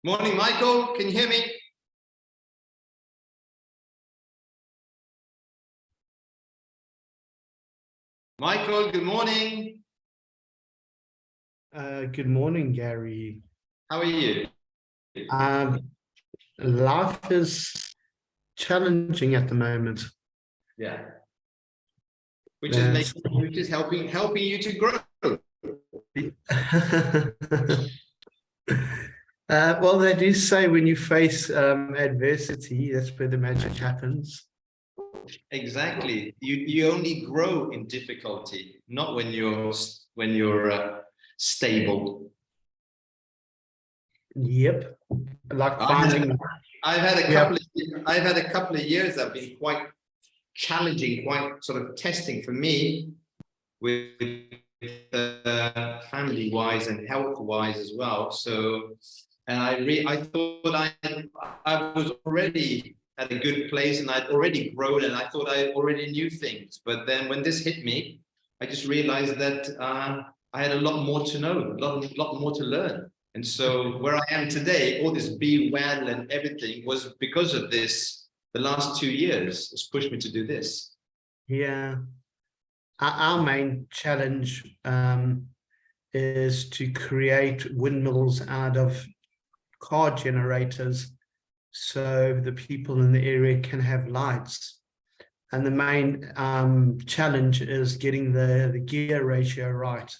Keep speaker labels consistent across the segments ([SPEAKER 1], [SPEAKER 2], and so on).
[SPEAKER 1] Morning, Michael. Can you hear me? Michael, good morning.
[SPEAKER 2] Good morning, Gary.
[SPEAKER 1] How are you?
[SPEAKER 2] Life is challenging at the moment.
[SPEAKER 1] Yeah. Which is helping you to grow.
[SPEAKER 2] Well, they do say when you face adversity, that's where the magic happens.
[SPEAKER 1] Exactly. You only grow in difficulty, not when you're stable.
[SPEAKER 2] Yep. Like finding.
[SPEAKER 1] I've had a couple of years that have been quite challenging, quite sort of testing for me, with family-wise and health-wise as well. So, and I thought I was already at a good place and I'd already grown and I thought I already knew things. But then when this hit me, I just realized that I had a lot more to know, a lot more to learn. And so where I am today, all this BEwell and everything was because of this. The last 2 years has pushed me to do this.
[SPEAKER 2] Yeah. Our main challenge is to create windmills out of car generators so the people in the area can have lights. And the main challenge is getting the gear ratio right.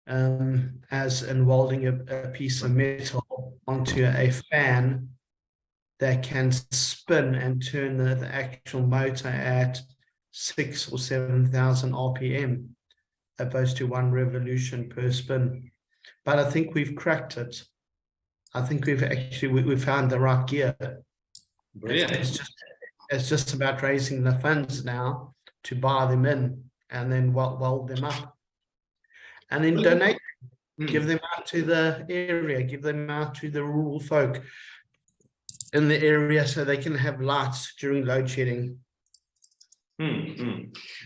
[SPEAKER 2] As in welding a piece of metal onto a fan that can spin and turn the actual motor at 6,000 or 7,000 RPM, opposed to 1 revolution per spin. But I think we've cracked it. I think we found the right gear.
[SPEAKER 1] Brilliant.
[SPEAKER 2] It's just about raising the funds now to buy them in and then weld them up. And then donate, give them out to the area, give them out to the rural folk in the area so they can have lights during load shedding.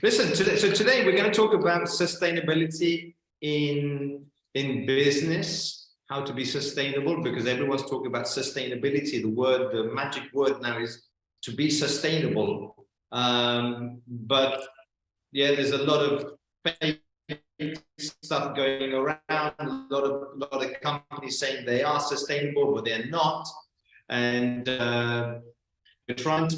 [SPEAKER 1] Listen, today we're going to talk about sustainability in business, how to be sustainable, because everyone's talking about sustainability. The magic word now is to be sustainable. But yeah, there's a lot of fake stuff going around, a lot of companies saying they are sustainable, but they're not. And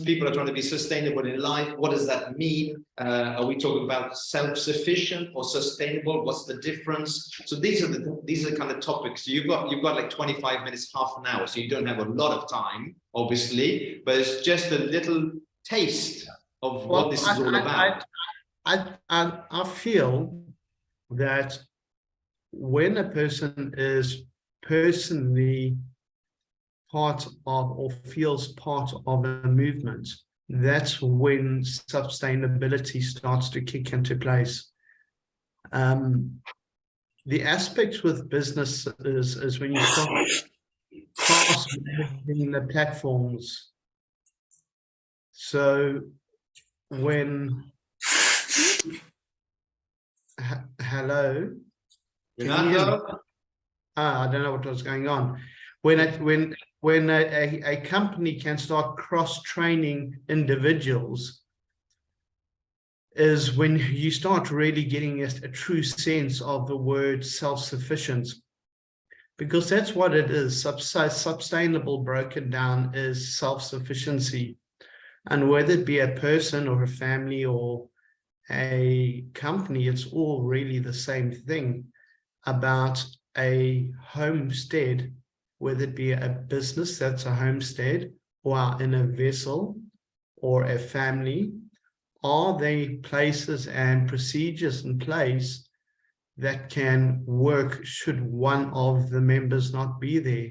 [SPEAKER 1] people are trying to be sustainable in life. What does that mean? Are we talking about self-sufficient or sustainable? What's the difference? So these are the kind of topics. You've got like 25 minutes, half an hour, so you don't have a lot of time, obviously, but it's just a little taste of what this is all about.
[SPEAKER 2] I feel that when a person is personally part of or feels part of a movement, that's when sustainability starts to kick into place. The aspect with business is when you start cross-managing the platforms. So when hello, I don't know what was going on. When a company can start cross-training individuals is when you start really getting a true sense of the word self-sufficient, because that's what it is. Sustainable broken down is self-sufficiency, and whether it be a person or a family or a company, it's all really the same thing about a homestead, whether it be a business that's a homestead or in a vessel or a family. Are there places and procedures in place that can work should one of the members not be there?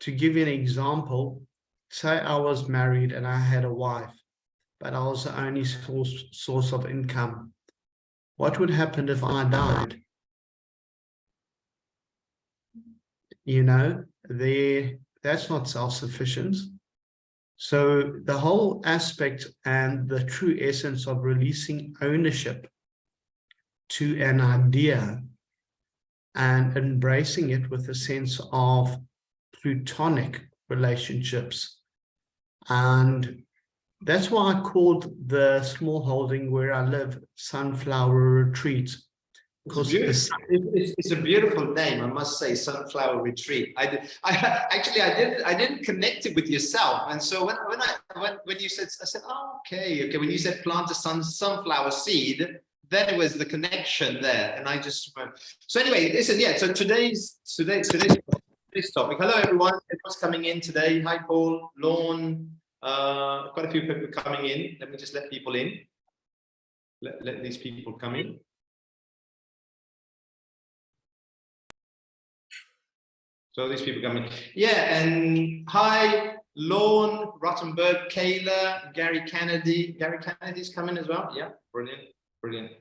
[SPEAKER 2] To give you an example, say I was married and I had a wife, but I was the only source of income. What would happen if I died? You know, that's not self-sufficient. So the whole aspect and the true essence of releasing ownership to an idea and embracing it with a sense of plutonic relationships. And that's why I called the small holding where I live Sunflower Retreat.
[SPEAKER 1] It's a beautiful name, I must say, Sunflower Retreat. I didn't connect it with yourself, and so when you said, I said, oh, okay. When you said plant a sunflower seed, then it was the connection there, and I just so anyway, listen, yeah. So today's topic. Hello, everyone. Everyone's coming in today. Hi, Paul, Lorne. Quite a few people coming in. Let me just let people in. Let these people come in. So these people coming, yeah, and hi, Lorne, Rottenberg, Kayla, Gary Kennedy. Gary Kennedy's coming as well. Yeah, brilliant, brilliant.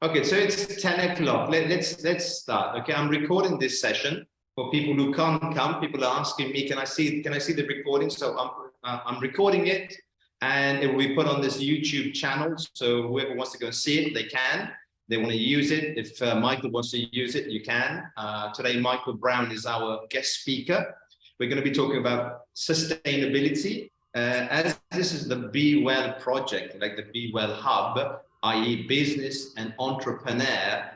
[SPEAKER 1] Okay, so it's 10 o'clock. Let's start. Okay, I'm recording this session for people who can't come. People are asking me, can I see the recording? So I'm recording it, and it will be put on this YouTube channel. So whoever wants to go see it, they can. They want to use it. If Michael wants to use it, you can. Today, Michael Brown is our guest speaker. We're going to be talking about sustainability. As this is the BEwell project, like the BEwell HUB, i.e. business and entrepreneur,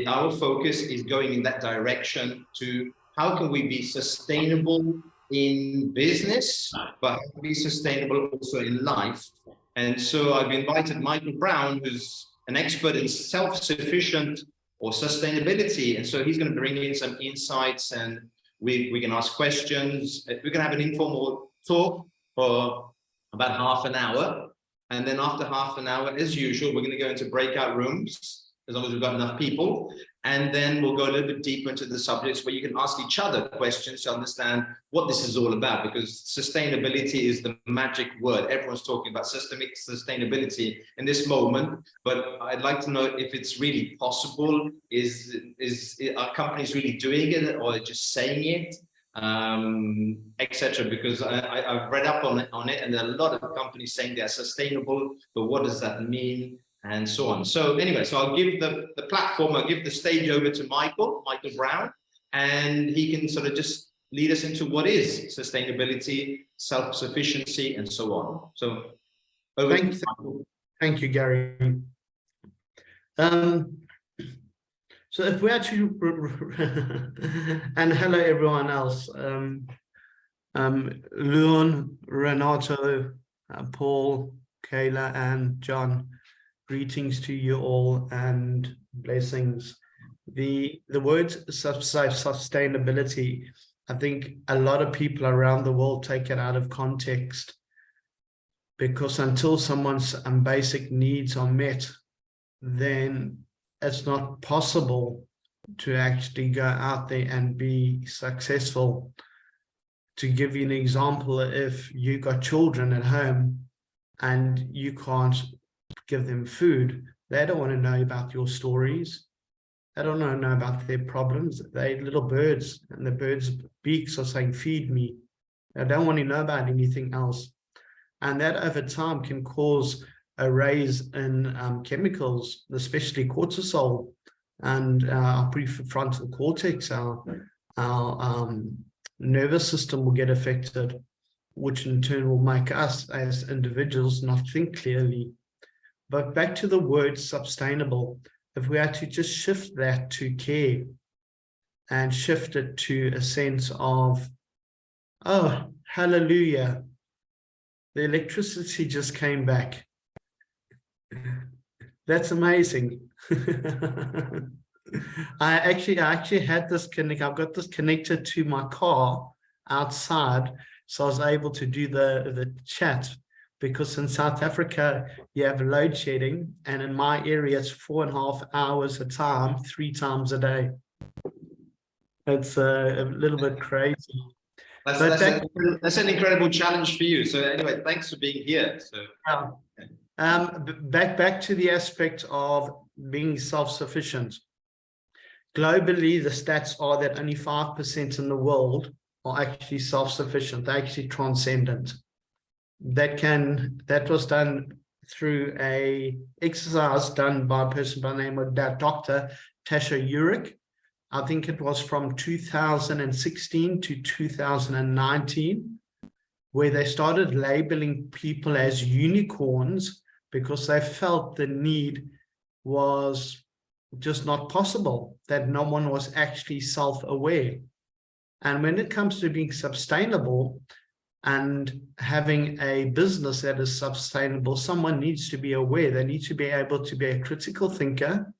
[SPEAKER 1] our focus is going in that direction to how can we be sustainable in business, but how can we be sustainable also in life. And so I've invited Michael Brown, who's an expert in self-sufficient or sustainability. And so he's going to bring in some insights, and we can ask questions. We're going to have an informal talk for about half an hour. And then after half an hour, as usual, we're going to go into breakout rooms, as long as we've got enough people. And then we'll go a little bit deeper into the subjects where you can ask each other questions to understand what this is all about, because sustainability is the magic word. Everyone's talking about systemic sustainability in this moment, but I'd like to know if it's really possible. Are companies really doing it, or just saying it, etc.? Because I've read up on it, and there are a lot of companies saying they're sustainable, but what does that mean? And so on. So anyway, so I'll give the platform, I'll give the stage over to Michael Brown, and he can sort of just lead us into what is sustainability, self-sufficiency, and so on. So over to Michael.
[SPEAKER 2] Thank you, Gary. So if we actually, and hello everyone else, Leon, Renato, Paul, Kayla, and John. Greetings to you all and blessings. The word sustainability, I think a lot of people around the world take it out of context, because until someone's basic needs are met, then it's not possible to actually go out there and be successful. To give you an example, if you got children at home and you can't give them food, they don't want to know about your stories. They don't want to know about their problems. They're little birds, and the birds' beaks are saying, feed me. They don't want to know about anything else. And that over time can cause a raise in chemicals, especially cortisol, and our prefrontal cortex, our nervous system will get affected, which in turn will make us as individuals not think clearly. But back to the word sustainable, if we had to just shift that to care and shift it to a sense of, oh, hallelujah, the electricity just came back. That's amazing. I actually had this I've got this connected to my car outside, so I was able to do the chat. Because in South Africa, you have load shedding, and in my area, it's 4.5 hours a time, 3 times a day. It's a little bit crazy.
[SPEAKER 1] That's an incredible challenge for you. So anyway, thanks for being here. So
[SPEAKER 2] back to the aspect of being self-sufficient. Globally, the stats are that only 5% in the world are actually self-sufficient. They're actually transcendent. That was done through a exercise done by a person by the name of Dr. Tasha Urich, I think it was from 2016 to 2019, where they started labeling people as unicorns because they felt the need was just not possible, that no one was actually self-aware. And when it comes to being sustainable and having a business that is sustainable, someone needs to be aware. They need to be able to be a critical thinker.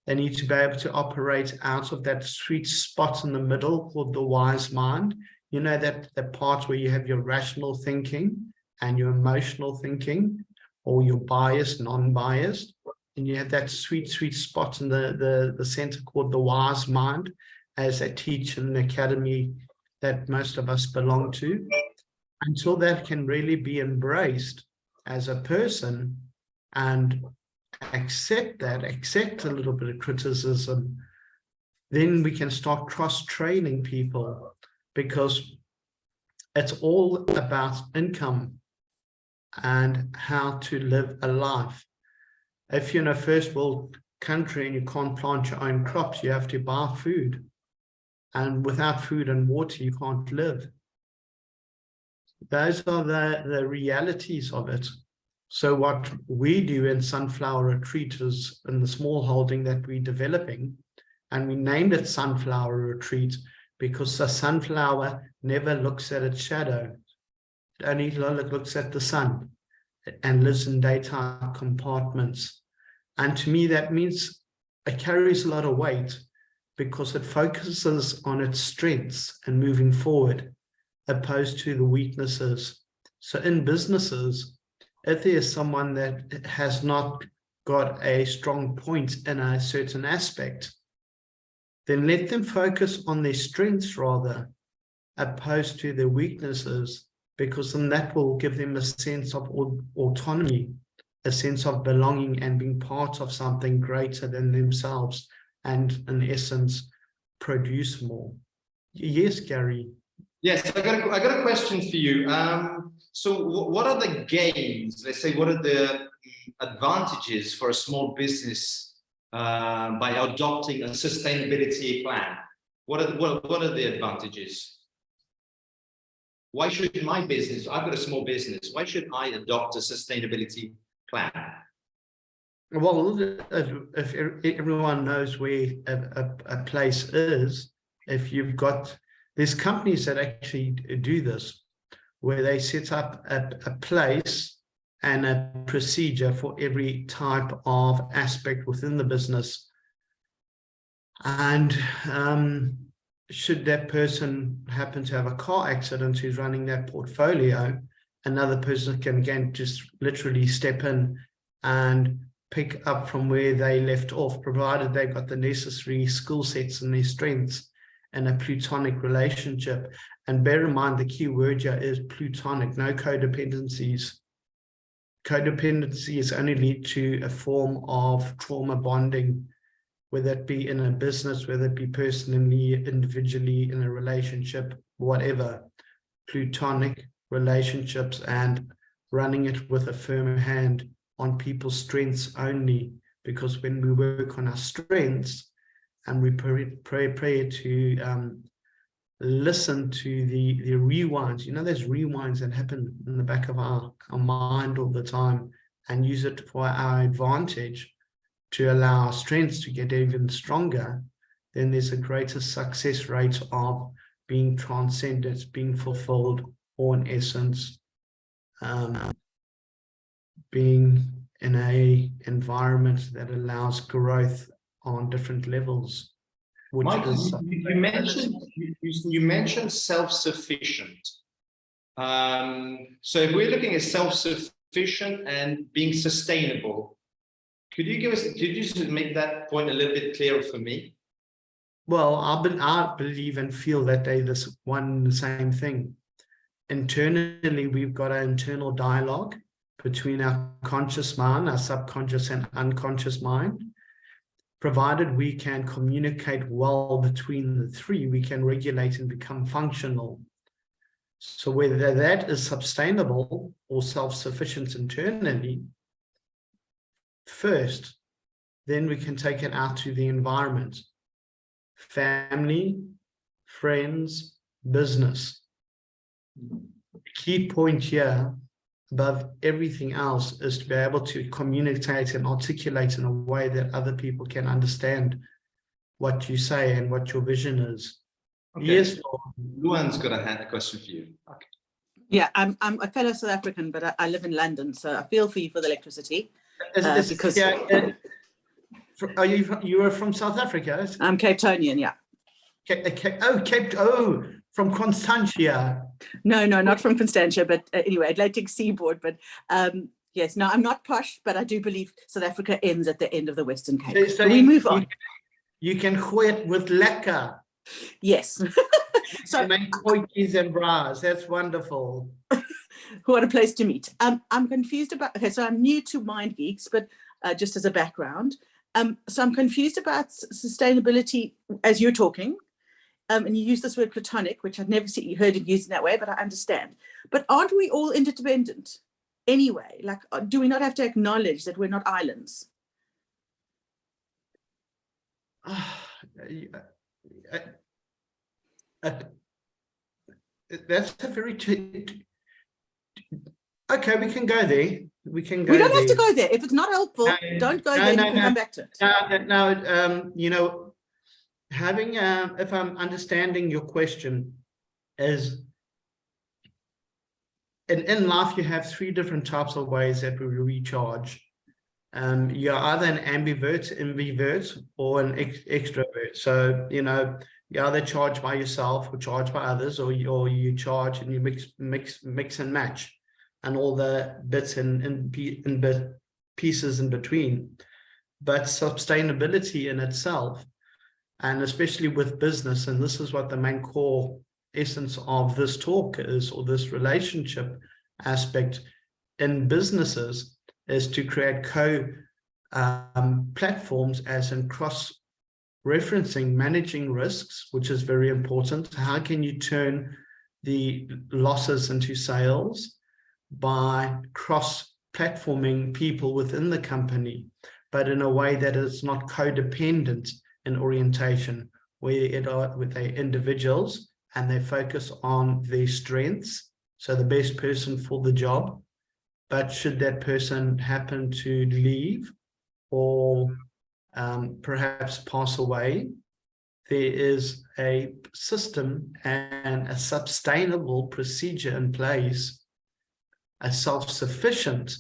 [SPEAKER 2] They need to be able to operate out of that sweet spot in the middle called the wise mind. You know, that the part where you have your rational thinking and your emotional thinking, or your biased, non-biased, and you have that sweet spot in the center called the wise mind, as they teach in the academy that most of us belong to. Until that can really be embraced as a person and accept a little bit of criticism, then we can start cross-training people, because it's all about income and how to live a life. If you're in a first world country and you can't plant your own crops, you have to buy food. And without food and water, you can't live. Those are the realities of it. So what we do in Sunflower Retreat is, in the small holding that we're developing, and we named it Sunflower Retreat because the sunflower never looks at its shadow. It only looks at the sun and lives in daytime compartments. And to me, that means it carries a lot of weight because it focuses on its strengths and moving forward, opposed to the weaknesses. So in businesses, if there's someone that has not got a strong point in a certain aspect, then let them focus on their strengths rather, opposed to their weaknesses, because then that will give them a sense of autonomy, a sense of belonging and being part of something greater than themselves, and in essence, produce more. Yes, Gary.
[SPEAKER 1] Yes, I got a question for you. So what are the gains? Let's say, what are the advantages for a small business by adopting a sustainability plan? What are the advantages? Why should my business, I've got a small business, why should I adopt a sustainability plan?
[SPEAKER 2] Well, if everyone knows where a place is, if you've got, there's companies that actually do this, where they set up a place and a procedure for every type of aspect within the business. And should that person happen to have a car accident who's running that portfolio, another person can again just literally step in and pick up from where they left off, provided they've got the necessary skill sets and their strengths and a plutonic relationship. And bear in mind, the key word here is plutonic, no codependencies. Codependencies only lead to a form of trauma bonding, whether it be in a business, whether it be personally, individually, in a relationship, whatever. Plutonic relationships and running it with a firm hand on people's strengths only, because when we work on our strengths and we pray to listen to the rewinds, you know, there's rewinds that happen in the back of our mind all the time, and use it for our advantage to allow our strengths to get even stronger, then there's a greater success rate of being transcended, being fulfilled, or in essence, being in a environment that allows growth on different levels.
[SPEAKER 1] Mike, you mentioned self-sufficient. So if we're looking at self-sufficient and being sustainable, could you just make that point a little bit clearer for me?
[SPEAKER 2] Well, I believe and feel that they're the same thing. Internally, we've got an internal dialogue between our conscious mind, our subconscious and unconscious mind. Provided we can communicate well between the three, we can regulate and become functional. So whether that is sustainable or self-sufficient internally, first, then we can take it out to the environment. family, friends, business. The key point here, above everything else, is to be able to communicate and articulate in a way that other people can understand what you say and what your vision is.
[SPEAKER 1] Okay.
[SPEAKER 2] Yes,
[SPEAKER 1] Luan's got a question for you. Okay.
[SPEAKER 3] Yeah, I'm a fellow South African, but I live in London, so I feel for you for the electricity. Because
[SPEAKER 2] are you are from South Africa?
[SPEAKER 3] I'm Cape Townian, yeah.
[SPEAKER 2] From Constantia.
[SPEAKER 3] No, not from Constantia, but anyway, Atlantic Seaboard. But yes, no, I'm not posh, but I do believe South Africa ends at the end of the Western Cape. So we move on.
[SPEAKER 2] You can gooi it with lekker.
[SPEAKER 3] Yes.
[SPEAKER 2] So make koitjies and bras. That's wonderful.
[SPEAKER 3] What a place to meet. I'm confused about, okay, so I'm new to Mind Geeks, but just as a background. So I'm confused about sustainability as you're talking. And you use this word platonic, which I've never heard it used in that way, but I understand. But aren't we all interdependent anyway? Like, do we not have to acknowledge that we're not islands?
[SPEAKER 2] That's a very okay, we can go there. We can go.
[SPEAKER 3] We don't have to go there. If it's not helpful, don't go there. You can come back to it.
[SPEAKER 2] No, you know, having if I'm understanding your question, is in life you have three different types of ways that we recharge. You're either an ambivert, or an extrovert. So, you know, you either charge by yourself or charge by others, or you charge and you mix and match, and all the bits and pieces in between. But sustainability in itself, and especially with business, and this is what the main core essence of this talk is, or this relationship aspect in businesses, is to create platforms, as in cross-referencing, managing risks, which is very important. How can you turn the losses into sales by cross-platforming people within the company, but in a way that is not codependent in orientation, where they're individuals and they focus on their strengths, so the best person for the job. But should that person happen to leave or perhaps pass away, there is a system and a sustainable procedure in place, a self-sufficient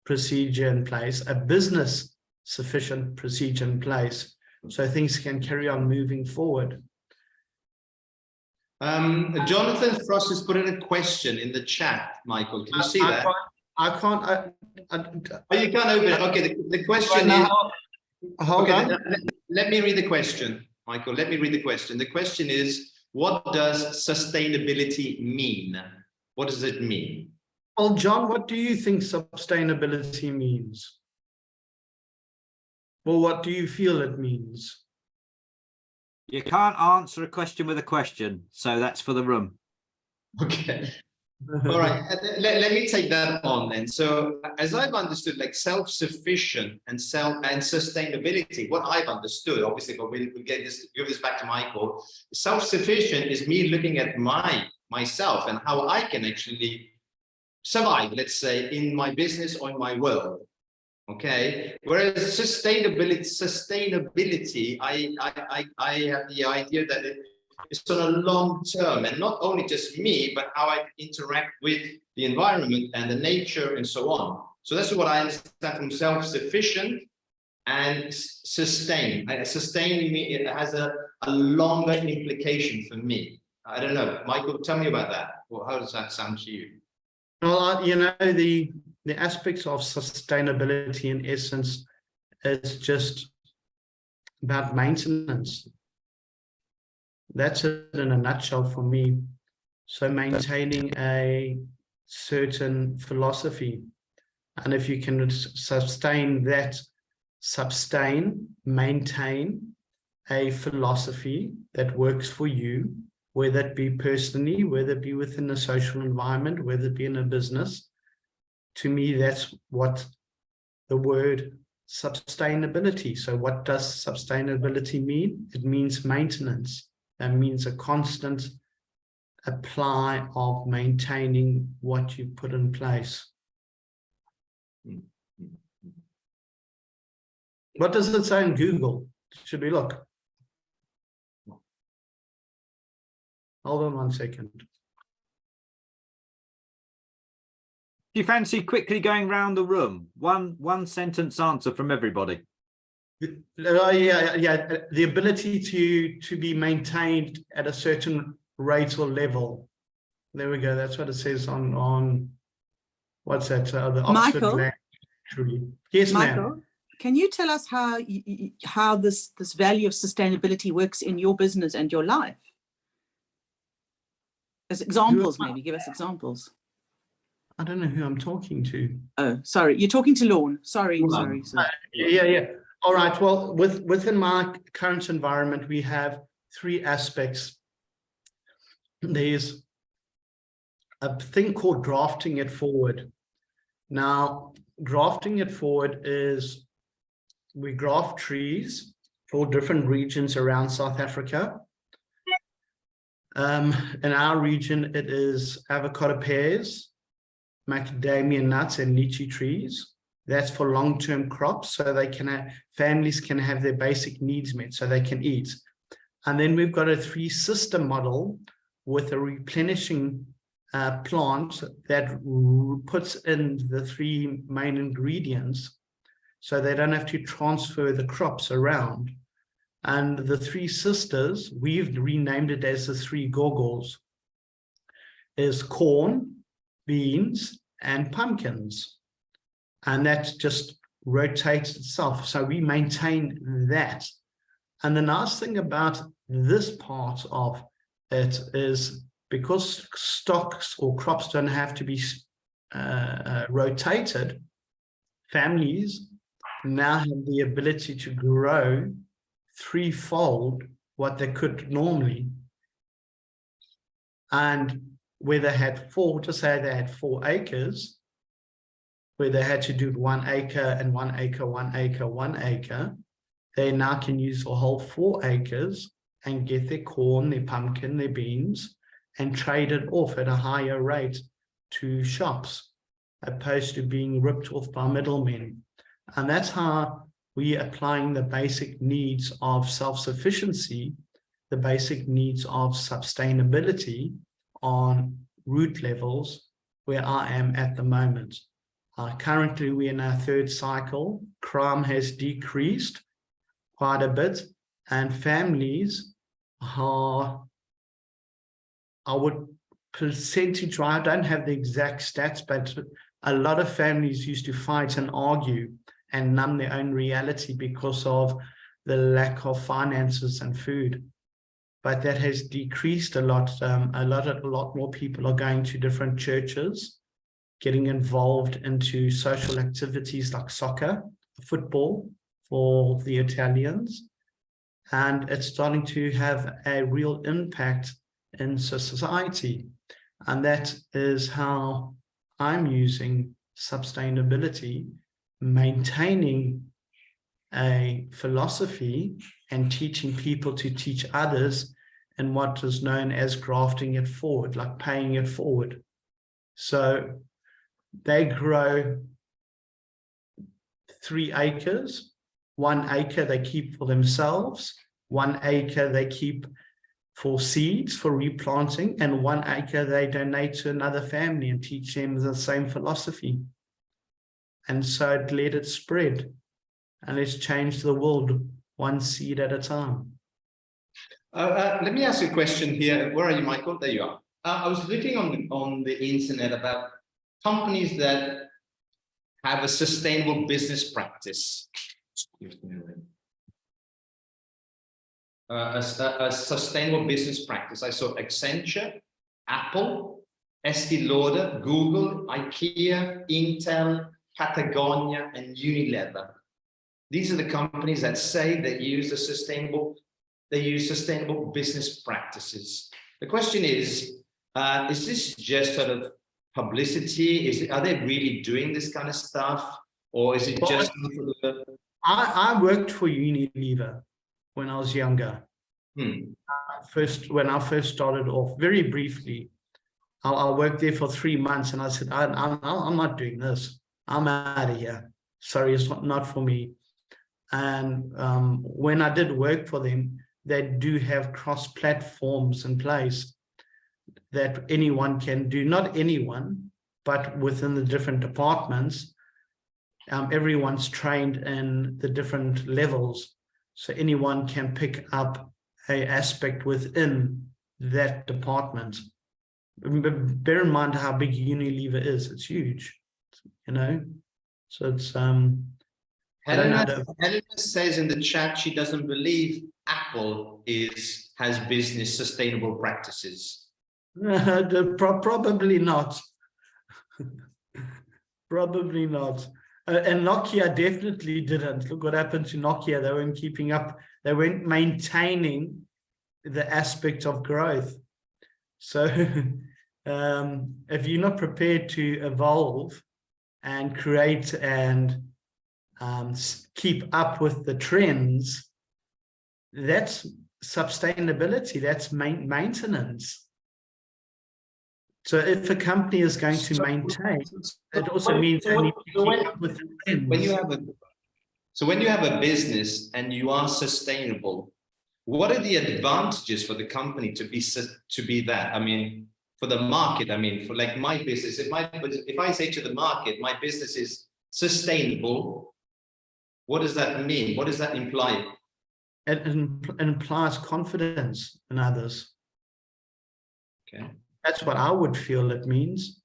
[SPEAKER 2] procedure in place, a business sufficient procedure in place, so things can carry on moving forward.
[SPEAKER 1] Jonathan Frost has put in a question in the chat, Michael. Can you see that?
[SPEAKER 2] I can't.
[SPEAKER 1] Oh, you can't open it. Okay, the question is...
[SPEAKER 2] Hold on.
[SPEAKER 1] Let me read the question, Michael. Let me read the question. The question is, what does sustainability mean? What does it mean?
[SPEAKER 2] Well, John, what do you think sustainability means? Well, what do you feel it means?
[SPEAKER 4] You can't answer a question with a question, so that's for the room.
[SPEAKER 1] Okay. All right. Let me take that on then. So, as I've understood, like self-sufficient and sustainability, what I've understood, obviously, but we'll give this back to Michael. Self-sufficient is me looking at myself and how I can actually survive, let's say, in my business or in my world. Okay, whereas sustainability, I have the idea that it's on a long term, and not only just me, but how I interact with the environment and the nature and so on. So that's what I understand from self-sufficient and sustain. Sustaining me, it has a longer implication for me. I don't know, Michael, tell me about that. Well, how does that sound to you?
[SPEAKER 2] Well, you know, the aspects of sustainability in essence is just about maintenance. That's it in a nutshell for me. So maintaining a certain philosophy, and if you can maintain a philosophy that works for you, whether it be personally, whether it be within a social environment, whether it be in a business. To me, that's what the word sustainability. So what does sustainability mean? It means maintenance. That means a constant apply of maintaining what you put in place. What does it say in Google? Should we look? Hold on 1 second.
[SPEAKER 4] Do you fancy quickly going round the room? One sentence answer from everybody.
[SPEAKER 2] Yeah. The ability to be maintained at a certain rate or level. There we go. That's what it says on what's that? The Oxford
[SPEAKER 3] Michael?
[SPEAKER 2] Tree. Yes,
[SPEAKER 3] Michael,
[SPEAKER 2] ma'am.
[SPEAKER 3] can you tell us how this value of sustainability works in your business and your life? As examples, maybe give us examples.
[SPEAKER 2] I don't know who I'm talking to.
[SPEAKER 3] Oh, sorry, you're talking to Lorne. Sorry.
[SPEAKER 2] Yeah. All right. Well, within my current environment, we have 3 aspects. There's a thing called grafting it forward. Now, grafting it forward is we graft trees for different regions around South Africa. In our region, it is avocado pears, macadamia nuts, and lychee trees. That's for long-term crops, so they can have, families can have their basic needs met, so they can eat. And then we've got a 3-system model with a replenishing plant that puts in the 3 main ingredients, so they don't have to transfer the crops around. And the 3 sisters, we've renamed it as the 3 gorgors, is corn, beans, and pumpkins. And that just rotates itself. So we maintain that. And the nice thing about this part of it is because stocks or crops don't have to be rotated, families now have the ability to grow 3-fold what they could normally. And where they had 4, to say they had 4 acres, where they had to do 1 acre and 1 acre, 1 acre, 1 acre, they now can use the whole 4 acres and get their corn, their pumpkin, their beans, and trade it off at a higher rate to shops, opposed to being ripped off by middlemen. And that's how we are applying the basic needs of self-sufficiency, the basic needs of sustainability on root levels where I am at the moment. Currently, we're in our 3rd cycle. Crime has decreased quite a bit, and families are, I would percentage, I don't have the exact stats, but a lot of families used to fight and argue and numb their own reality because of the lack of finances and food. But that has decreased a lot. A lot more people are going to different churches, getting involved into social activities like soccer, football for the Italians. And it's starting to have a real impact in society. And that is how I'm using sustainability, maintaining a philosophy and teaching people to teach others in what is known as grafting it forward, like paying it forward. So they grow 3 acres, 1 acre they keep for themselves, 1 acre they keep for seeds, for replanting, and 1 acre they donate to another family and teach them the same philosophy. And so it let it spread, and it's changed the world 1 seed at a time.
[SPEAKER 1] Let me ask you a question here. Where are you, Michael? There you are. I was looking on the internet about companies that have a sustainable business practice. A sustainable business practice. I saw Accenture, Apple, Estée Lauder, Google, IKEA, Intel, Patagonia, and Unilever. These are the companies that say they use sustainable business practices. The question is this just sort of publicity? Are they really doing this kind of stuff? or is it
[SPEAKER 2] Well,
[SPEAKER 1] just?
[SPEAKER 2] I worked for Unilever when I was younger.
[SPEAKER 1] Hmm.
[SPEAKER 2] When I first started off, very briefly, I worked there for 3 months, and I said, I'm not doing this. I'm out of here. Sorry, it's not for me. And when I did work for them, they do have cross platforms in place that anyone can do. Not anyone, but within the different departments, everyone's trained in the different levels, so anyone can pick up a aspect within that department. Bear in mind how big Unilever is. It's huge, you know. So it's
[SPEAKER 1] Helena says in the chat she doesn't believe Apple has business sustainable practices.
[SPEAKER 2] Probably not. Probably not. And Nokia definitely didn't. Look what happened to Nokia. They weren't keeping up. They weren't maintaining the aspect of growth. So if you're not prepared to evolve and create and keep up with the trends, that's sustainability, that's maintenance. So if a company is going to maintain, it also means they need to keep up with the trends.
[SPEAKER 1] When you have a business and you are sustainable, what are the advantages for the company to be that? I mean, for the market, I mean, for like my business, if I say to the market, my business is sustainable, what does that mean? What does that imply?
[SPEAKER 2] It implies confidence in others.
[SPEAKER 1] Okay.
[SPEAKER 2] That's what I would feel it means,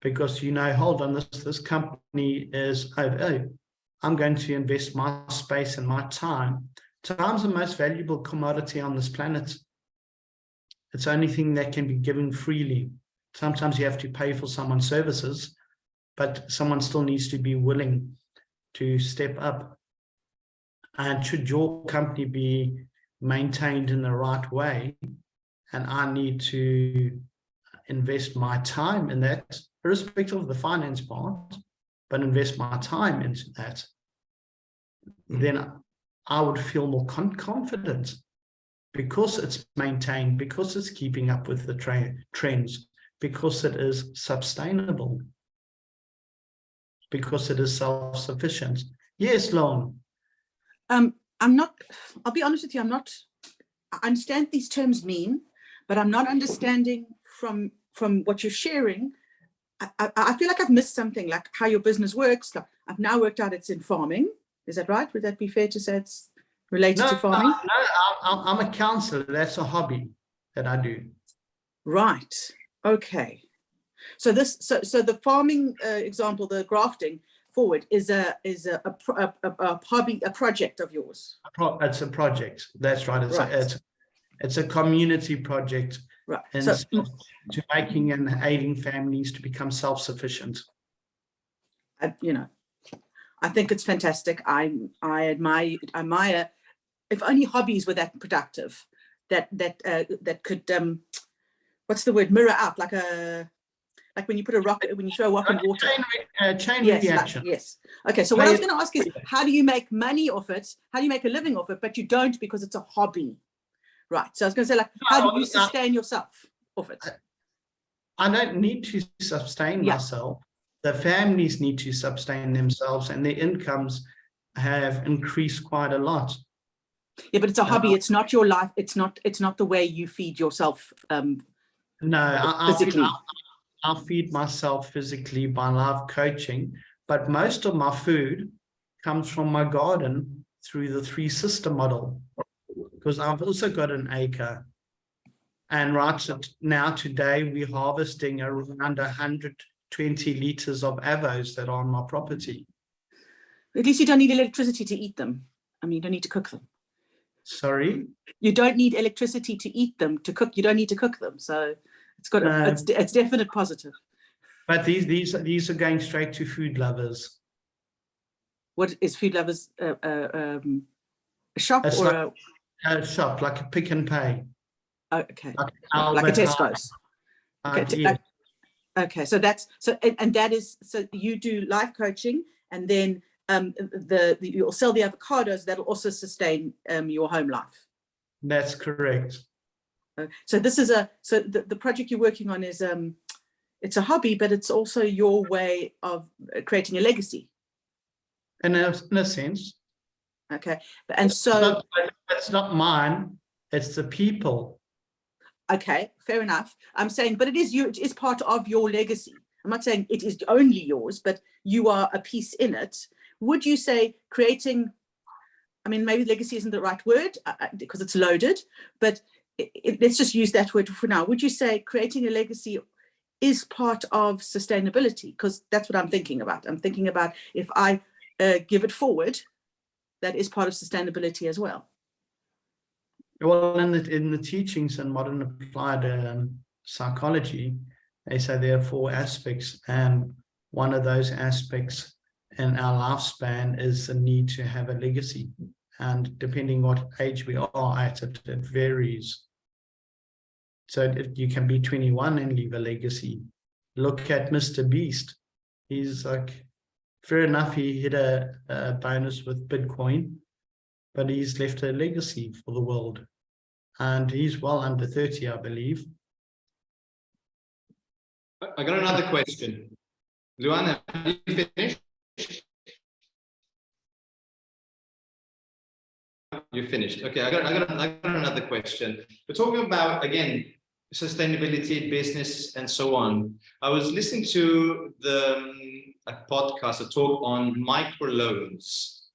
[SPEAKER 2] because, you know, hold on, this company is, I'm going to invest my space and my time. Time's the most valuable commodity on this planet. It's the only thing that can be given freely. Sometimes you have to pay for someone's services, but someone still needs to be willing to step up. And should your company be maintained in the right way, and I need to invest my time in that, irrespective of the finance part, but invest my time into that, then I would feel more confident, because it's maintained, because it's keeping up with the trends, because it is sustainable, because it is self-sufficient. Yes, Lon.
[SPEAKER 3] I'm not, I'll be honest with you, I understand these terms mean, but I'm not understanding from what you're sharing. I feel like I've missed something, like how your business works. Like, I've now worked out it's in farming. Is that right? Would that be fair to say it's related to farming?
[SPEAKER 2] No, I'm a counselor. That's a hobby that I do. Right.
[SPEAKER 3] Okay. So the farming example, the grafting forward, is a hobby, a project of yours.
[SPEAKER 2] It's a project. That's right. It's a community project.
[SPEAKER 3] Right.
[SPEAKER 2] And
[SPEAKER 3] so
[SPEAKER 2] to making and aiding families to become self-sufficient.
[SPEAKER 3] You know, I think it's fantastic. I admire. If only hobbies were that productive, that could what's the word, mirror up, like when you put a rock, when you throw a rock in water.
[SPEAKER 2] Chain
[SPEAKER 3] yes,
[SPEAKER 2] reaction.
[SPEAKER 3] Yes. Okay. So what I was going to ask is, how do you make money off it? How do you make a living off it? But you don't, because it's a hobby. Right. So I was going to say, like, how do you sustain yourself off it?
[SPEAKER 2] I don't need to sustain myself. The families need to sustain themselves, and their incomes have increased quite a lot.
[SPEAKER 3] Yeah, but it's a hobby. It's not your life. It's not the way you feed yourself.
[SPEAKER 2] No,
[SPEAKER 3] physically.
[SPEAKER 2] I'll feed myself physically by life coaching, but most of my food comes from my garden through the 3 Sister model, because I've also got an acre. And right now, today, we're harvesting around 120 liters of avos that are on my property.
[SPEAKER 3] At least you don't need electricity to eat them. I mean, you don't need to cook them.
[SPEAKER 2] Sorry?
[SPEAKER 3] You don't need electricity to eat them, to cook. You don't need to cook them. So it's got it's definite positive.
[SPEAKER 2] But these are going straight to food lovers.
[SPEAKER 3] What is Food Lovers? A shop or
[SPEAKER 2] a shop, like a Pick and Pay.
[SPEAKER 3] Okay. Like a Tesco's. Okay.
[SPEAKER 2] Yeah.
[SPEAKER 3] Okay. So that's and that is, so you do life coaching and then you'll sell the avocados that'll also sustain your home life.
[SPEAKER 2] That's correct.
[SPEAKER 3] So this is the project you're working on is it's a hobby, but it's also your way of creating a legacy.
[SPEAKER 2] In a sense.
[SPEAKER 3] Okay, and so
[SPEAKER 2] it's not mine, it's the people.
[SPEAKER 3] Okay, fair enough. I'm saying, but it is part of your legacy. I'm not saying it is only yours, but you are a piece in it. Would you say creating, I mean, maybe legacy isn't the right word because it's loaded, but let's just use that word for now. Would you say creating a legacy is part of sustainability? Because that's what I'm thinking about. I'm thinking about if I give it forward, that is part of sustainability as well.
[SPEAKER 2] Well, in the teachings in modern applied psychology, they say there are 4 aspects, and one of those aspects in our lifespan is the need to have a legacy. And depending what age we are at, it varies. So you can be 21 and leave a legacy. Look at Mr. Beast. He's like, fair enough, he hit a bonus with Bitcoin, but he's left a legacy for the world. And he's well under 30, I believe.
[SPEAKER 1] I got another question. Luana, have you finished? You finished. Okay, I got another question. We're talking about, again, sustainability, business, and so on. I was listening to a podcast, a talk on microloans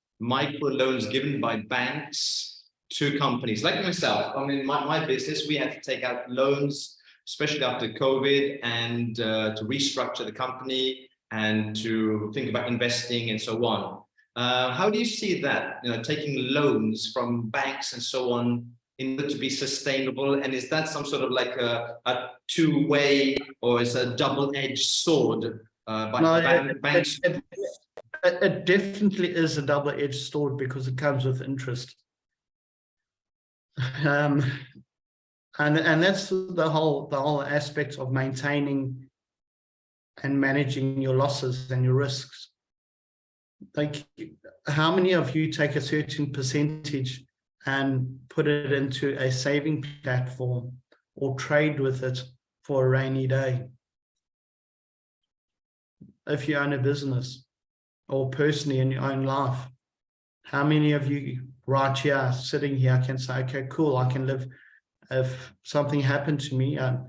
[SPEAKER 1] given by banks to companies like myself. I mean, my business, we had to take out loans, especially after COVID, and to restructure the company and to think about investing and so on. How do you see that, taking loans from banks and so on in order to be sustainable? And is that some sort of like a two-way, or is a double-edged sword banks?
[SPEAKER 2] It definitely is a double-edged sword because it comes with interest. And that's the whole aspect of maintaining and managing your losses and your risks. Like, how many of you take a certain percentage and put it into a saving platform or trade with it for a rainy day? If you own a business or personally in your own life, how many of you right here, sitting here, can say, okay, cool, I can live. If something happened to me, I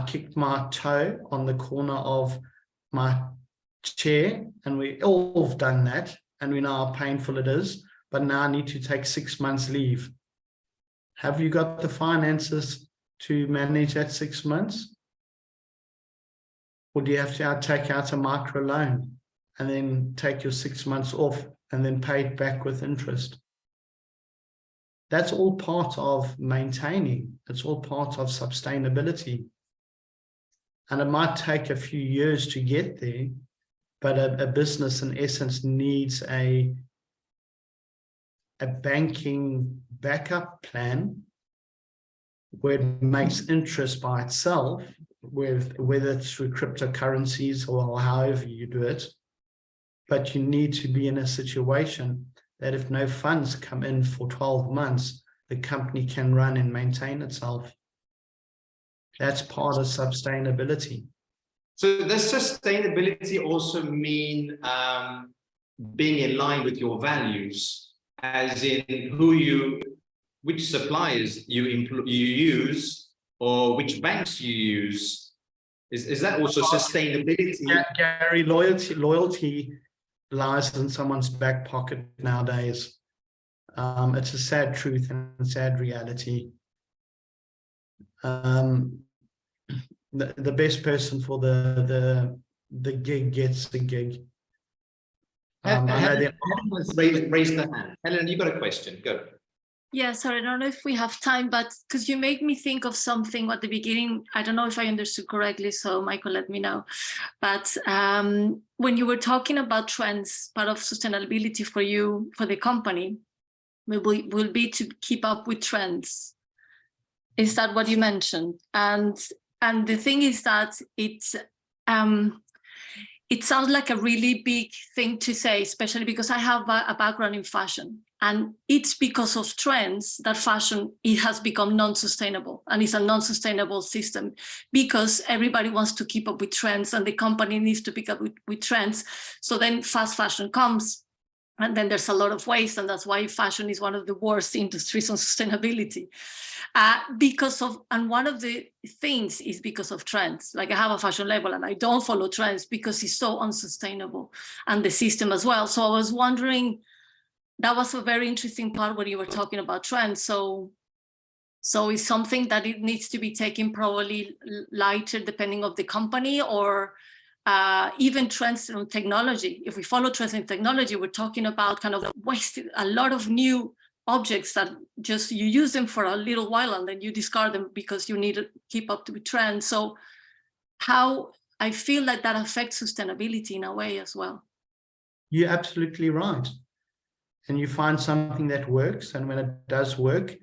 [SPEAKER 2] kicked my toe on the corner of my chair, and we all have done that, and we know how painful it is, but now I need to take 6 months leave. Have you got the finances to manage that 6 months? Or do you have to take out a micro loan and then take your 6 months off and then pay it back with interest? That's all part of maintaining. It's all part of sustainability. And it might take a few years to get there, but a business in essence needs a banking backup plan where it makes interest by itself, whether it's through cryptocurrencies or however you do it. But you need to be in a situation that if no funds come in for 12 months, the company can run and maintain itself. That's part of sustainability.
[SPEAKER 1] So does sustainability also mean being in line with your values, as in which suppliers you use, or which banks you use? Is that also sustainability?
[SPEAKER 2] Gary, loyalty lies in someone's back pocket nowadays. It's a sad truth and a sad reality. The best person for the gig gets the gig.
[SPEAKER 1] Helen raised the hand. Helen, you got a question? Go.
[SPEAKER 5] Yeah, sorry, I don't know if we have time, but because you made me think of something at the beginning. I don't know if I understood correctly, so Michael, let me know. But when you were talking about trends, part of sustainability for you, for the company, will be to keep up with trends. Is that what you mentioned? And the thing is that it it sounds like a really big thing to say, especially because I have a background in fashion. And it's because of trends that fashion, it has become non-sustainable, and it's a non-sustainable system because everybody wants to keep up with trends and the company needs to pick up with trends. So then fast fashion comes, and then there's a lot of waste, and that's why fashion is one of the worst industries on sustainability. And one of the things is because of trends. Like I have a fashion label and I don't follow trends because it's so unsustainable, and the system as well. So I was wondering, that was a very interesting part when you were talking about trends. So it's something that it needs to be taken probably lighter depending on the company, or even trends in technology. If we follow trends in technology, we're talking about kind of wasting a lot of new objects that just you use them for a little while and then you discard them because you need to keep up with trends. So how I feel like that affects sustainability in a way as well.
[SPEAKER 2] You're absolutely right. And you find something that works, and when it does work,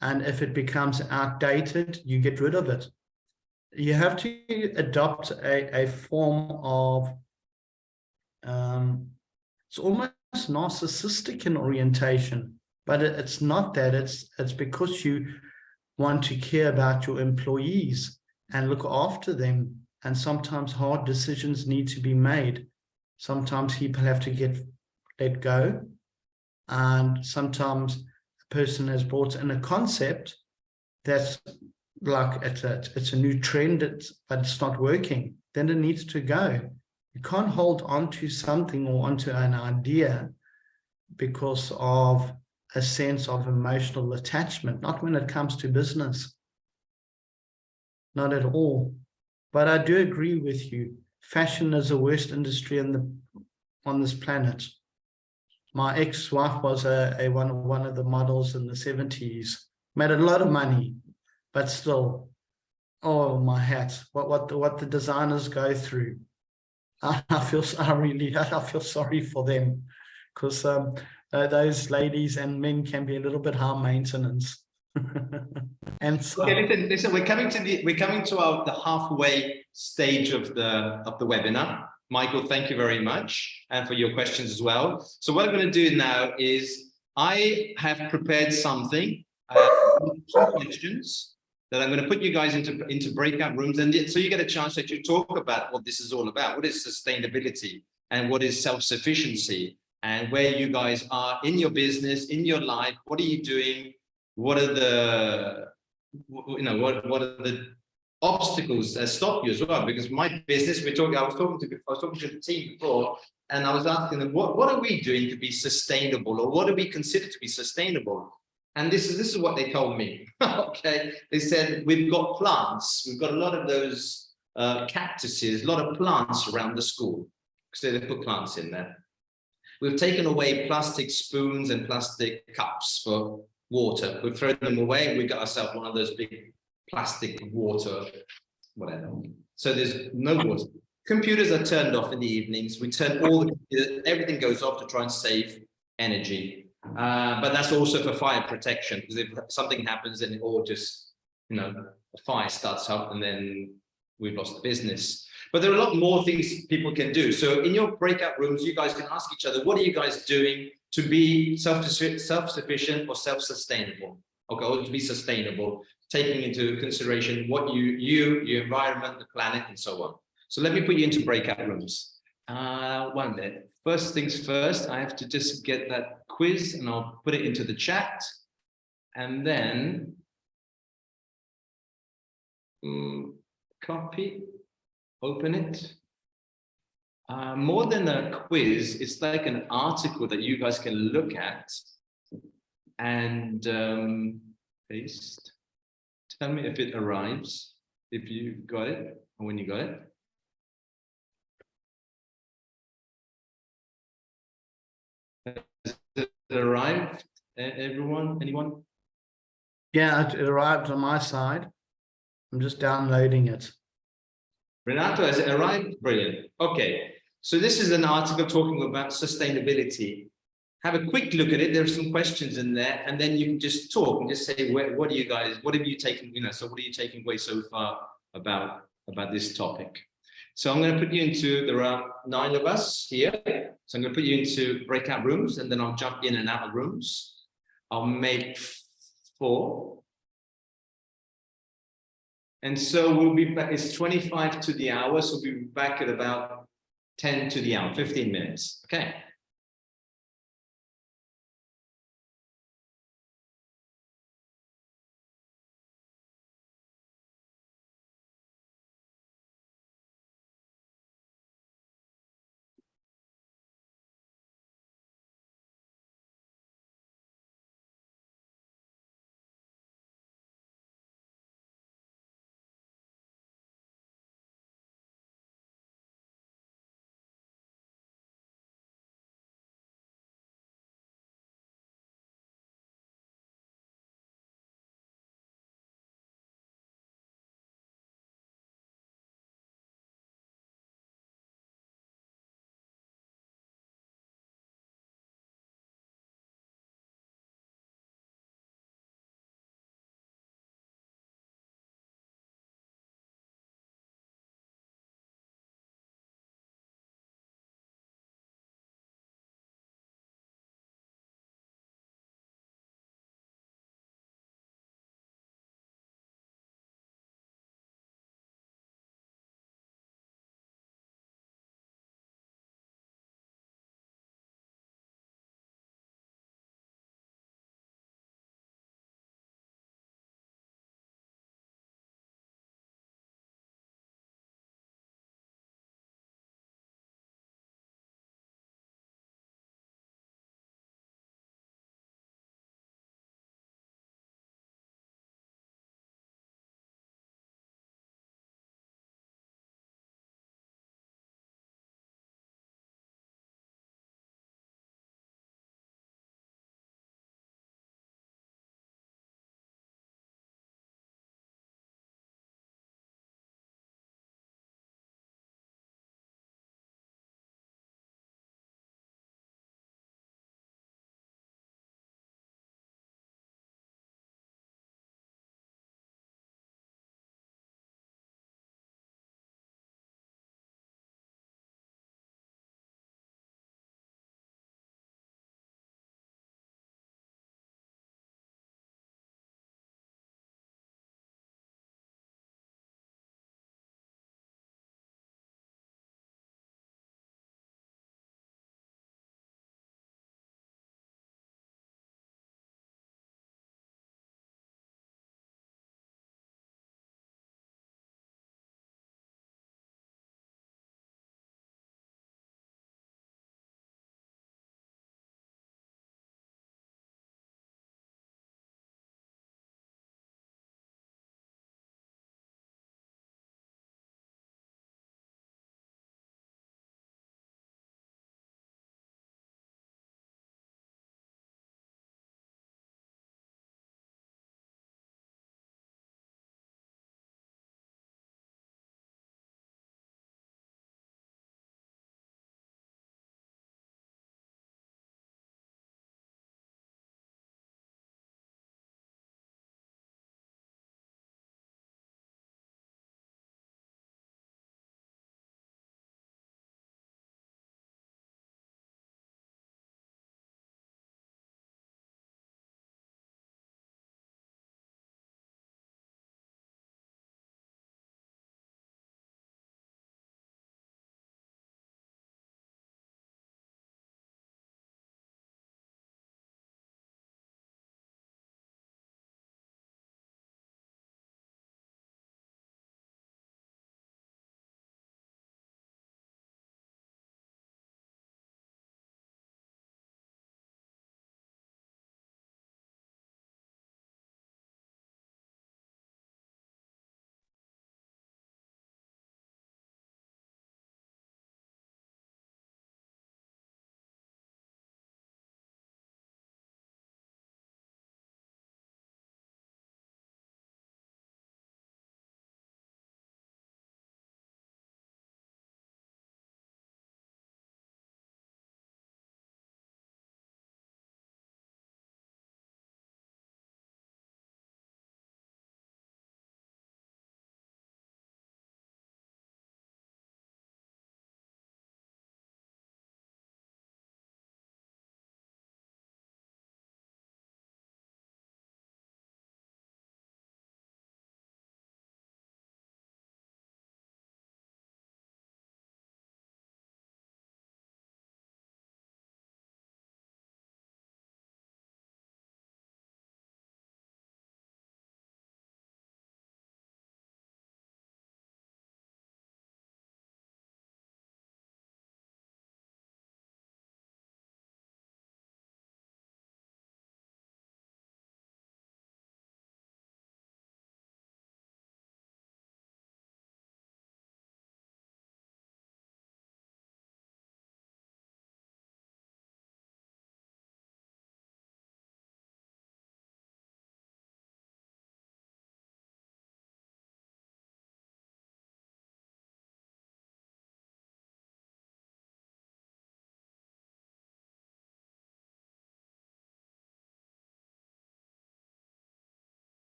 [SPEAKER 2] and if it becomes outdated, you get rid of it. You have to adopt a form of, it's almost narcissistic in orientation, but it's not that. It's because you want to care about your employees and look after them. And sometimes hard decisions need to be made. Sometimes people have to get let go. And sometimes a person has brought in a concept that's like it's a new trend, but it's not working. Then it needs to go. You can't hold on to something or onto an idea because of a sense of emotional attachment, not when it comes to business. Not at all. But I do agree with you. Fashion is the worst industry on this planet. My ex-wife was one of the models in the 70s, made a lot of money, but still, oh my hat, what the designers go through. I feel sorry for them, because those ladies and men can be a little bit high maintenance. And so,
[SPEAKER 1] okay, listen, we're coming to the halfway stage of the webinar. Michael, thank you very much, and for your questions as well. So what I'm going to do now is I have prepared something, some questions that I'm going to put you guys into breakout rooms, and so you get a chance to talk about what this is all about. What is sustainability and what is self-sufficiency, and where you guys are in your business, in your life. What are you doing? What are the, what are the obstacles that stop you as well? Because my business, I was talking to the team before, and I was asking them, what are we doing to be sustainable, or what do we consider to be sustainable? And this is what they told me. Okay, they said, we've got plants, we've got a lot of those cactuses, a lot of plants around the school, so they put plants in there. We've taken away plastic spoons and plastic cups for water. We've thrown them away. We got ourselves one of those big plastic water, whatever. So there's no water. Computers are turned off in the evenings. We turn everything goes off to try and save energy. But that's also for fire protection, because if something happens and it all just, a fire starts up, and then we've lost the business. But there are a lot more things people can do. So in your breakout rooms, you guys can ask each other, what are you guys doing to be self-sufficient or self-sustainable? Okay, or to be sustainable, taking into consideration what your environment, the planet, and so on. So let me put you into breakout rooms. 1 minute. First things first, I have to just get that quiz, and I'll put it into the chat, and then copy, open it. More than a quiz, it's like an article that you guys can look at and paste. Tell me if it arrives, if you got it, or when you got it. Has it arrived, everyone? Anyone?
[SPEAKER 2] yeah, it arrived on my side. I'm just downloading it.
[SPEAKER 1] Renato, has it arrived? Brilliant. Okay, so this is an article talking about sustainability. Have a quick look at it. There's some questions in there, and then you can just talk and just say, what are you guys, what have you taken, so what are you taking away so far about this topic? So I'm going to put you into, there are 9 of us here. So I'm going to put you into breakout rooms, and then I'll jump in and out of rooms. I'll make 4. And so we'll be back, it's 25 to the hour. So we'll be back at about 10 to the hour, 15 minutes. Okay.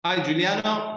[SPEAKER 1] Hi, Giuliano.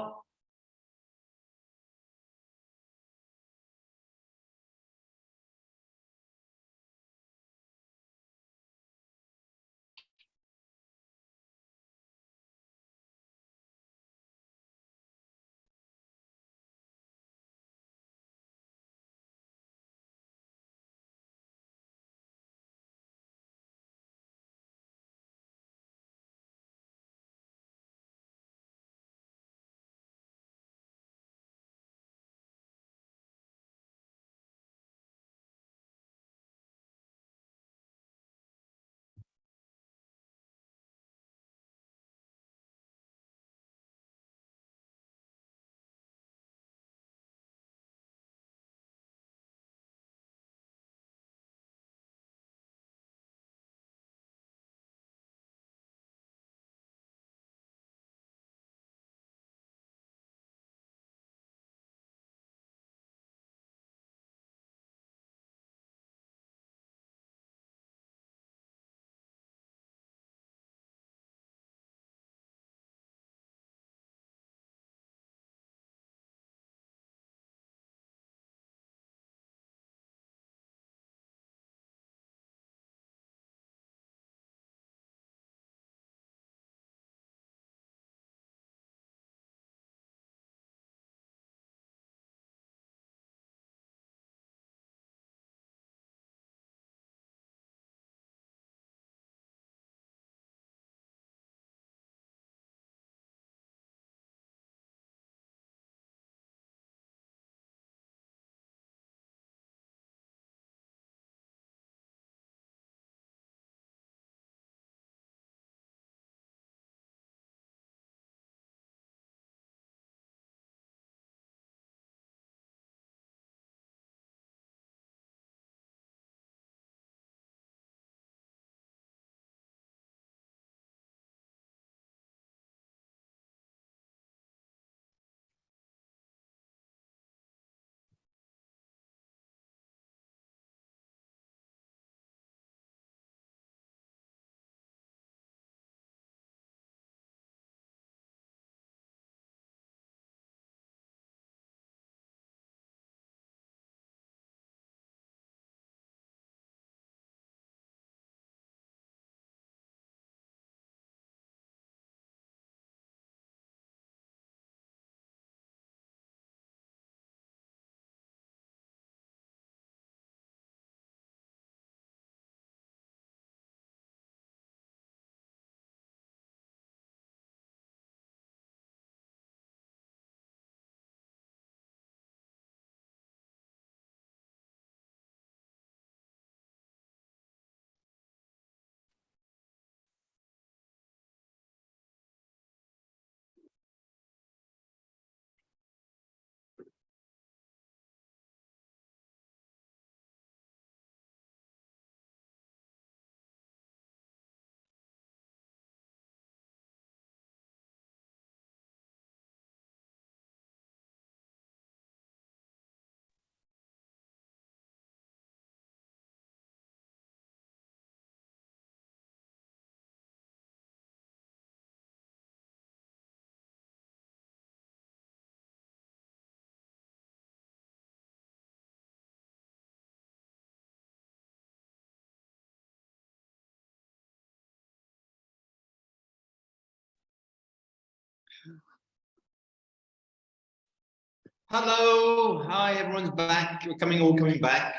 [SPEAKER 1] Hello, hi, everyone's back. We're all coming back.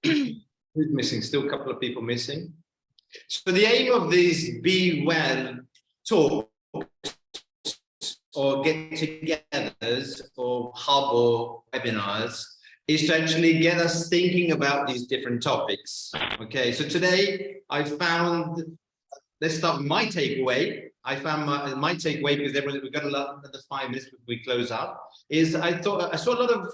[SPEAKER 1] Who's missing? Still a couple of people missing. So the aim of these BEwell talks or get-togethers or hub or webinars is to actually get us thinking about these different topics. Okay, so today I found, let's start with my takeaway. I found my takeaway, because we've got another 5 minutes before we close out, is I saw a lot of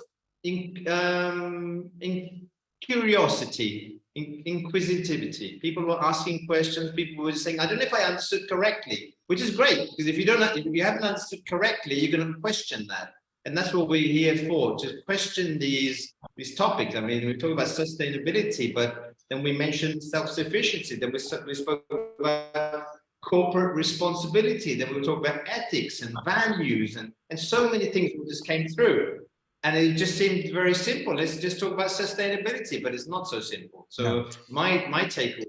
[SPEAKER 1] curiosity, inquisitivity. People were asking questions. People were saying, I don't know if I understood correctly, which is great, because if you haven't understood correctly, you're going to question that. And that's what we're here for, to question these topics. I mean, we talk about sustainability, but then we mentioned self-sufficiency. Then we spoke about corporate responsibility. Then we'll talk about ethics and values and so many things that just came through. And it just seemed very simple. Let's just talk about sustainability, but it's not so simple. So my takeaway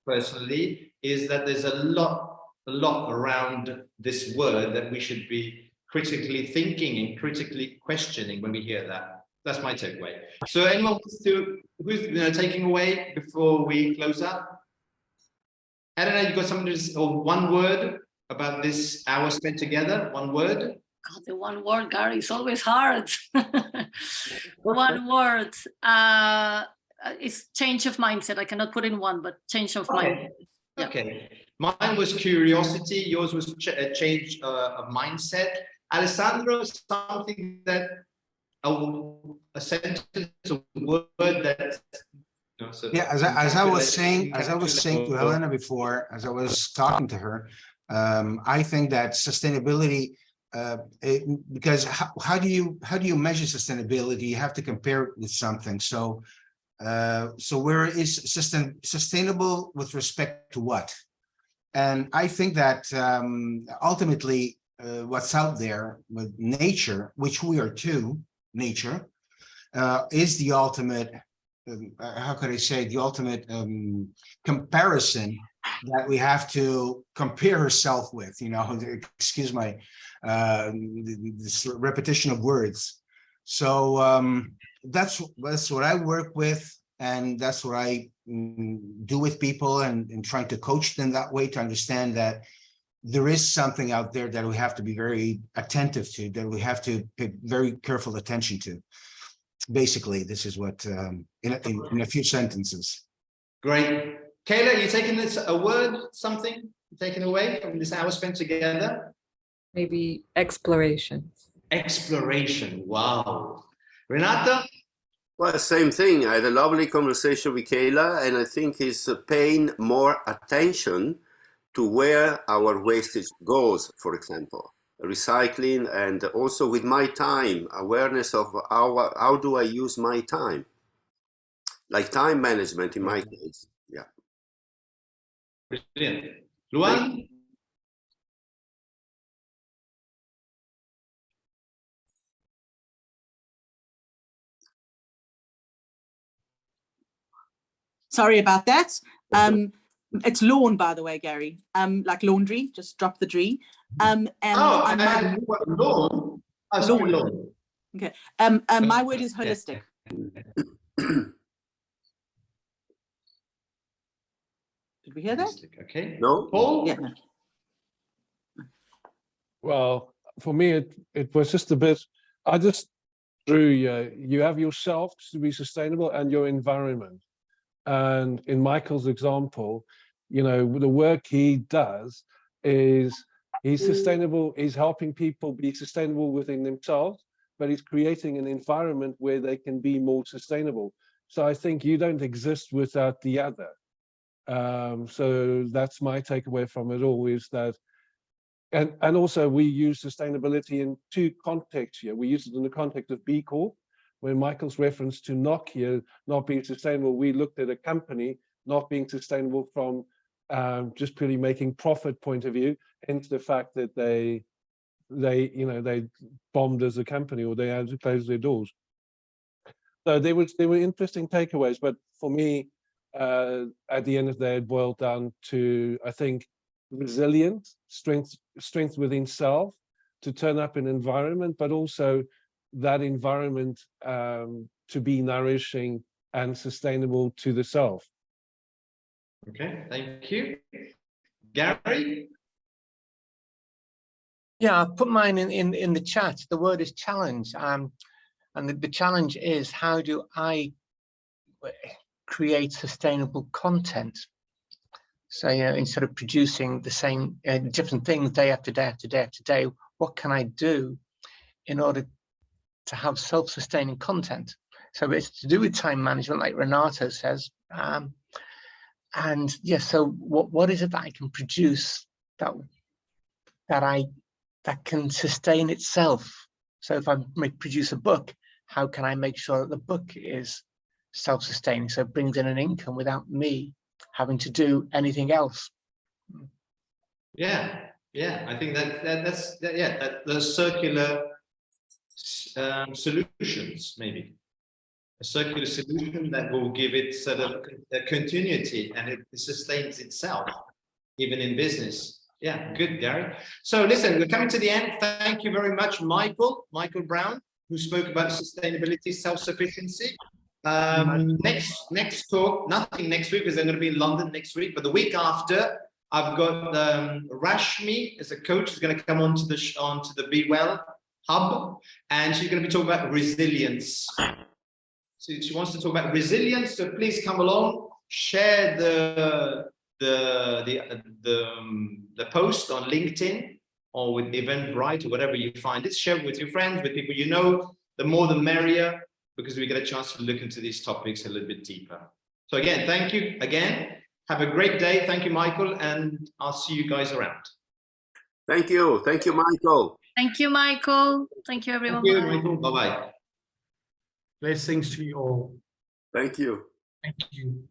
[SPEAKER 1] personally is that there's a lot around this word that we should be critically thinking and critically questioning when we hear that. That's my takeaway. So anyone wants to, who's taking away before we close up? I don't know, you got something to, or one word about this hour spent together, one word?
[SPEAKER 5] God, the one word, Gary, is always hard. One word. It's change of mindset. I cannot put in one, but change of mindset. Yeah.
[SPEAKER 1] Okay. Mine was curiosity. Yours was a change of mindset. Alessandro, something that a sentence, a word that. So
[SPEAKER 6] yeah, as I was saying to Helena before, as I was talking to her, I think that sustainability. Because how do you measure sustainability? You have to compare it with something. So where is sustainable with respect to what? And I think that ultimately what's out there with nature, which we are too, nature, is the ultimate. How could I say, the ultimate comparison that we have to compare ourselves with, excuse my this repetition of words. So that's what I work with, and that's what I do with people, and trying to coach them that way to understand that there is something out there that we have to be very attentive to, that we have to pay very careful attention to. Basically, this is what in a few sentences.
[SPEAKER 1] Great. Kayla, you taking this a word, something taken away from this hour spent together?
[SPEAKER 7] Maybe exploration.
[SPEAKER 1] Exploration. Wow. Renata?
[SPEAKER 8] Well, same thing. I had a lovely conversation with Kayla, and I think it's paying more attention to where our wastage goes, for example, recycling, and also with my time, awareness of how do I use my time, like time management in my case. Yeah.
[SPEAKER 1] Brilliant. Luan?
[SPEAKER 3] Sorry about that. It's lawn, by the way, Gary. Like laundry, just drop the dree. And
[SPEAKER 1] lawn. Oh, sorry, lawn.
[SPEAKER 3] Okay. My word is holistic. Did we hear that?
[SPEAKER 1] Okay.
[SPEAKER 8] No?
[SPEAKER 1] Paul?
[SPEAKER 3] Yeah.
[SPEAKER 9] Well, for me, it was just a bit, I just drew, you have yourself to be sustainable and your environment. And in Michael's example, the work he does is he's sustainable, he's helping people be sustainable within themselves, but he's creating an environment where they can be more sustainable. So I think you don't exist without the other. So that's my takeaway from it all, is that, and also we use sustainability in two contexts here. We use it in the context of B Corp. When Michael's reference to Nokia not being sustainable, we looked at a company not being sustainable from just purely making profit point of view, into the fact that they bombed as a company, or they had to close their doors. So there were interesting takeaways, but for me, at the end of the day, it boiled down to, I think, resilience, strength within self to turn up in environment, but also that environment to be nourishing and sustainable to the self.
[SPEAKER 1] Okay, thank you. Gary?
[SPEAKER 10] Yeah, I'll put mine in the chat. The word is challenge. And the challenge is, how do I create sustainable content? So, instead of producing the same different things day after day after day after day, what can I do in order to have self-sustaining content? So it's to do with time management, like Renato says. And yes, so what is it that I can produce that can sustain itself? So if I produce a book, how can I make sure that the book is self-sustaining, so it brings in an income without me having to do anything else?
[SPEAKER 1] Yeah, yeah, I think that's the circular solutions, maybe a circular solution that will give it sort of a continuity, and it sustains itself even in business. Yeah, good, Gary. So listen, we're coming to the end. Thank you very much, Michael Brown, who spoke about sustainability, self-sufficiency. Next talk, nothing next week because I'm going to be in London next week, but the week after, I've got Rashmi as a coach who's going to come onto the BEwell HUB, and she's going to be talking about resilience. So she wants to talk about resilience. So please come along, share the post on LinkedIn or with Eventbrite or whatever you find it. Share it with your friends, with people you know. The more the merrier, because we get a chance to look into these topics a little bit deeper. So again, thank you again. Have a great day. Thank you, Michael, and I'll see you guys around.
[SPEAKER 8] Thank you. Thank you, Michael.
[SPEAKER 5] Thank you, Michael. Thank you, everyone.
[SPEAKER 1] Thank you, Michael. Bye-bye.
[SPEAKER 2] Blessings to you all.
[SPEAKER 8] Thank you.
[SPEAKER 2] Thank you.